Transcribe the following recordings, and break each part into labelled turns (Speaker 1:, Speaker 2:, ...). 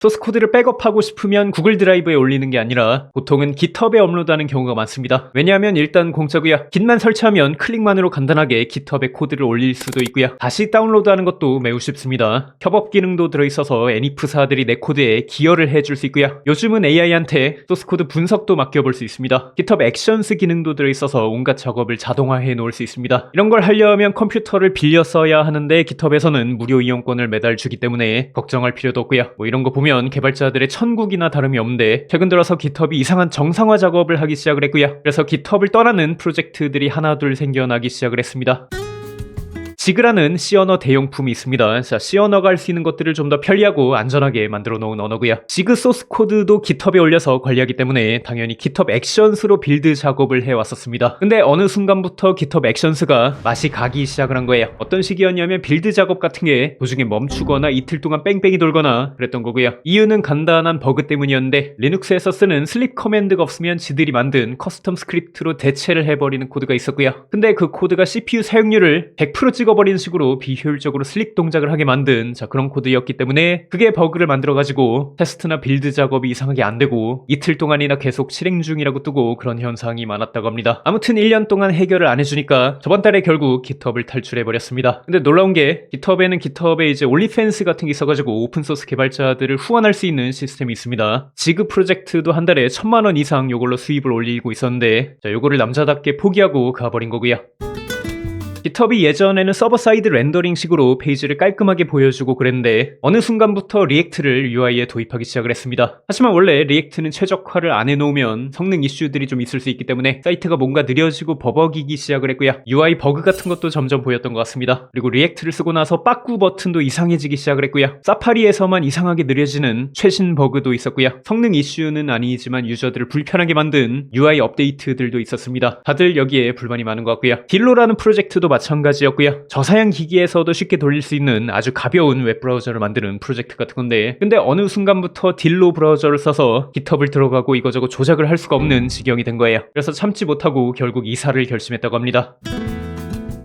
Speaker 1: 소스 코드를 백업하고 싶으면 구글 드라이브에 올리는 게 아니라 보통은 깃허브에 업로드하는 경우가 많습니다. 왜냐하면 일단 공짜고요. 깃만 설치하면 클릭만으로 간단하게 깃허브에 코드를 올릴 수도 있고요. 다시 다운로드하는 것도 매우 쉽습니다. 협업 기능도 들어있어서 애니프사들이 내 코드에 기여를 해줄 수 있고요. 요즘은 AI한테 소스 코드 분석도 맡겨볼 수 있습니다. 깃허브 액션스 기능도 들어있어서 온갖 작업을 자동화해 놓을 수 있습니다. 이런 걸 하려면 컴퓨터를 빌려 써야 하는데 깃허브에서는 무료 이용권을 매달 주기 때문에 걱정할 필요도 없고요. 이런 거 보면 개발자들의 천국이나 다름이 없는데 최근 들어서 깃허브이 이상한 정상화 작업을 하기 시작을 했고요. 그래서 깃허브를 떠나는 프로젝트들이 하나둘 생겨나기 시작을 했습니다. 지그라는 C 언어 대용품이 있습니다. 자, C 언어가 할 수 있는 것들을 좀 더 편리하고 안전하게 만들어 놓은 언어고요. 지그 소스 코드도 깃허브에 올려서 관리하기 때문에 당연히 깃허브 액션스로 빌드 작업을 해왔었습니다. 근데 어느 순간부터 깃허브 액션스가 맛이 가기 시작을 한 거예요. 어떤 시기였냐면 빌드 작업 같은 게 도중에 멈추거나 이틀 동안 뺑뺑이 돌거나 그랬던 거고요. 이유는 간단한 버그 때문이었는데 리눅스에서 쓰는 슬립 커맨드가 없으면 지들이 만든 커스텀 스크립트로 대체를 해버리는 코드가 있었고요. 근데 그 코드가 CPU 사용률을 100% 찍어버리는 식으로 비효율적으로 슬립 동작을 하게 만든 그런 코드였기 때문에 그게 버그를 만들어가지고 테스트나 빌드 작업이 이상하게 안되고 이틀 동안이나 계속 실행 중이라고 뜨고 그런 현상이 많았다고 합니다. 아무튼 1년 동안 해결을 안 해주니까 저번 달에 결국 깃허브를 탈출해버렸습니다. 근데 놀라운 게 깃허브에는 깃허브에 이제 올리팬스 같은 게 있어가지고 오픈소스 개발자들을 후원할 수 있는 시스템이 있습니다. 지그 프로젝트도 한 달에 1000만원 이상 요걸로 수입을 올리고 있었는데 요거를 남자답게 포기하고 가버린 거고요. 깃허브이 예전에는 서버 사이드 렌더링식으로 페이지를 깔끔하게 보여주고 그랬는데 어느 순간부터 리액트를 UI에 도입하기 시작을 했습니다. 하지만 원래 리액트는 최적화를 안 해놓으면 성능 이슈들이 좀 있을 수 있기 때문에 사이트가 뭔가 느려지고 버벅이기 시작을 했고요. UI 버그 같은 것도 점점 보였던 것 같습니다. 그리고 리액트를 쓰고 나서 빠꾸 버튼도 이상해지기 시작을 했고요. 사파리에서만 이상하게 느려지는 최신 버그도 있었고요. 성능 이슈는 아니지만 유저들을 불편하게 만든 UI 업데이트들도 있었습니다. 다들 여기에 불만이 많은 것 같고요. 딜로라는 프로젝트도 마찬가지였고요. 저사양 기기에서도 쉽게 돌릴 수 있는 아주 가벼운 웹브라우저를 만드는 프로젝트 같은 건데 근데 어느 순간부터 딜로 브라우저를 써서 깃허브를 들어가고 이거저거 조작을 할 수가 없는 지경이 된 거예요. 그래서 참지 못하고 결국 이사를 결심했다고 합니다.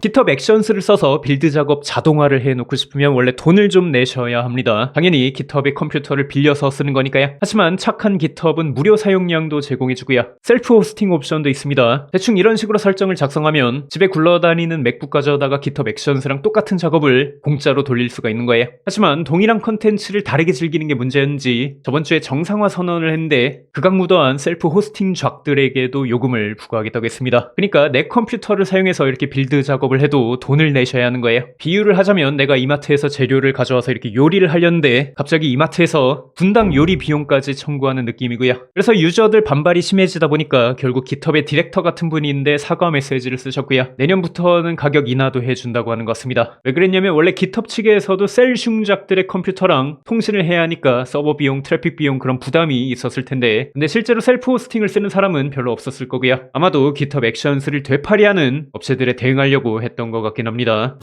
Speaker 1: 깃허브 액션스를 써서 빌드 작업 자동화를 해놓고 싶으면 원래 돈을 좀 내셔야 합니다. 당연히 깃허브의 컴퓨터를 빌려서 쓰는 거니까요. 하지만 착한 깃허브는 무료 사용량도 제공해주고요. 셀프 호스팅 옵션도 있습니다. 대충 이런 식으로 설정을 작성하면 집에 굴러다니는 맥북 가져다가 깃허브 액션스랑 똑같은 작업을 공짜로 돌릴 수가 있는 거예요. 하지만 동일한 컨텐츠를 다르게 즐기는 게 문제였는지 저번 주에 정상화 선언을 했는데 극악무도한 셀프 호스팅 쫙들에게도 요금을 부과하겠다고 했습니다. 그러니까 내 컴퓨터를 사용해서 이렇게 빌드 작업을 해도 돈을 내셔야 하는 거예요. 비유를 하자면 내가 이마트에서 재료를 가져와서 이렇게 요리를 하려는데 갑자기 이마트에서 분당 요리 비용까지 청구하는 느낌이고요. 그래서 유저들 반발이 심해지다 보니까 결국 깃허브의 디렉터 같은 분이 있는데 사과 메시지를 쓰셨고요. 내년부터는 가격 인하도 해준다고 하는 것 같습니다. 왜 그랬냐면 원래 깃허브 측에서도 셀 흉작들의 컴퓨터랑 통신을 해야 하니까 서버 비용, 트래픽 비용 그런 부담이 있었을 텐데 근데 실제로 셀프 호스팅을 쓰는 사람은 별로 없었을 거고요. 아마도 깃허브 액션스를 되팔이하는 업체들에 대응하려고 했던 것 같긴 합니다.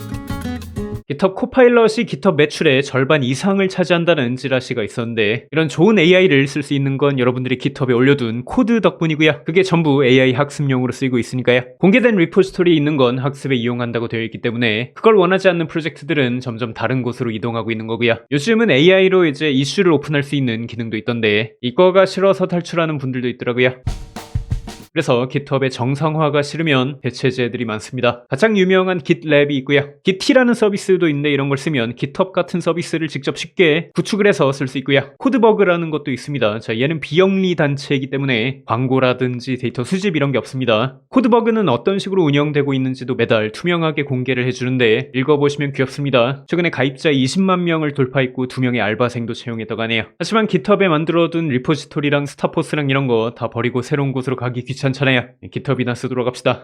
Speaker 1: 깃허브 코파일럿이 깃허브 매출의 절반 이상을 차지한다는 찌라시가 있었는데 이런 좋은 AI를 쓸 수 있는 건 여러분들이 깃허브에 올려둔 코드 덕분이고요. 그게 전부 AI 학습용으로 쓰이고 있으니까요. 공개된 리포지토리에 있는 건 학습에 이용한다고 되어 있기 때문에 그걸 원하지 않는 프로젝트들은 점점 다른 곳으로 이동하고 있는 거고요. 요즘은 AI로 이제 이슈를 오픈할 수 있는 기능도 있던데 이거가 싫어서 탈출하는 분들도 있더라고요. 그래서 깃허브의 정상화가 싫으면 대체제들이 많습니다. 가장 유명한 깃랩이 있고요. 깃티라는 서비스도 있는데 이런 걸 쓰면 깃허브 같은 서비스를 직접 쉽게 구축을 해서 쓸 수 있고요. 코드버그라는 것도 있습니다. 자, 얘는 비영리 단체이기 때문에 광고라든지 데이터 수집 이런 게 없습니다. 코드버그는 어떤 식으로 운영되고 있는지도 매달 투명하게 공개를 해주는데 읽어보시면 귀엽습니다. 최근에 가입자 20만 명을 돌파했고 2명의 알바생도 채용했다고 하네요. 하지만 깃허브에 만들어둔 리포지토리랑 스타포스랑 이런 거 다 버리고 새로운 곳으로 가기 귀찮잖아요. 깃허브나 쓰도록 합시다.